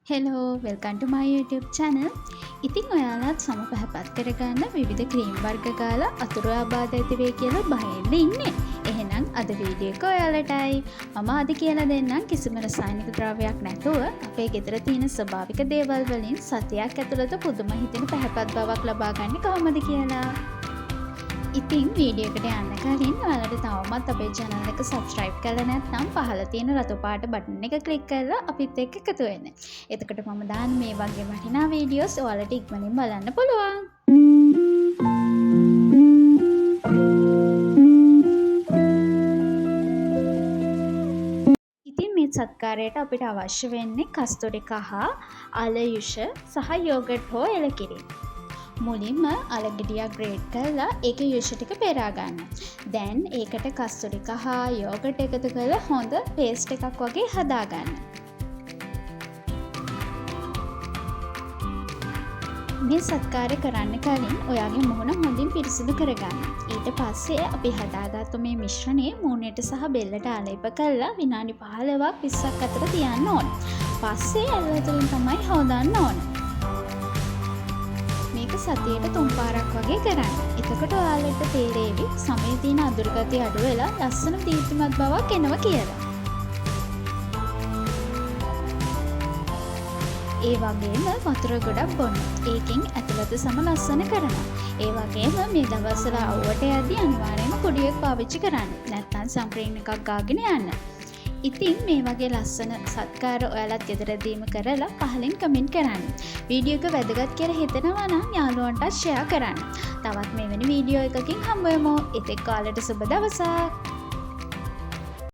Hello welcome ටු මයි YouTube channel. ඉතින් ඔයාලත් සම පැහැපත් කරගන්න විවිධ ක්‍රීම් වර්ග ගාලා අතුරු ආබාධ ඇති වෙයි කියලා බයෙන්ද ඉන්නේ. එහෙනම් අද වීඩියෝ එක ඔයාලටයි. මම අද කියලා දෙන්නම් කිසිම රසායනික ද්‍රව්‍යයක් නැතුව අපේ ගෙදර තියෙන ස්වභාවික දේවල් වලින් සතියක් ඇතුළත පුදුම හිතෙන පැහැපත් බවක් ලබා ගන්න කොහොමද කියලා. ඉතින් වීඩියෝ එකට යන්න කලින් ඔයාලට තවමත් අපේ channel එක subscribe කරලා නැත්නම් පහළ තියෙන රතු පාට බටන් එක click කරලා අපිත් එක්ක එකතු වෙන්න. එතකොට මම දාන මේ වගේ වටිනා වීඩියෝස් ඔයාලට ඉක්මනින් බලන්න පුළුවන්. ඉතින් මේ සත්කාරයට අපිට අවශ්‍ය වෙන්නේ කස්තුරි කහ, අලයුෂ සහ යෝගට් හෝ එළකිරි. මුලින්ම අලගෙඩියක් ග්‍රේට් කරලා ඒක යුෂ ටික පෙරා ගන්න. දැන් ඒකට කස්තුරි කහ යෝගට් එකතු කරලා හොඳ පේස්ට් එකක් වගේ හදා ගන්න. මේ සත්කාරය කරන්න කලින් ඔයාගේ මුහුණ හොඳින් පිරිසිදු කරගන්න. ඊට පස්සේ අපි හදාගත්තු මේ මිශ්‍රණය මූණට සහ බෙල්ලට ආලේප කරලා විනාඩි 15ක් 20ක් අතර තියන්න ඕන. පස්සේ ඇල් ඇතුලින් තමයි හොදන්න ඕන. සතියට 3 පාරක් වගේ කරන්න. එතකොට ඔයාලට තේරෙවි සමේ තියෙන අඳුරු ගතිය අඩු වෙලා ලස්සන දීප්තිමත් බවක් එනවා කියලා. ඒ වගේම වතුර ගොඩක් බොන්න. ඒකෙන් ඇතුළත සම ලස්සන කරනවා. ඒ වගේම මේ දවස්වල අවුවට යද්දී අනිවාර්යයෙන්ම කුඩියක් පාවිච්චි කරන්න. නැත්නම් සන්ස්ක්‍රීන් එකක් ගාගෙන යන්න. ඉතින් මේ වගේ ලස්සන සත්කාර ඔයාලත් ගෙදරදීම කරලා පහලින් කමෙන්ට් කරන්න. වීඩියෝ එක වැදගත් කියලා හිතෙනවා නම් යාළුවන්ටත් ෂෙයා කරන්න. තවත් මෙවැනි වීඩියෝ එකකින් හම්බ වෙමු. ඒත් එක්ක ඔයාලට සුබ දවසක්.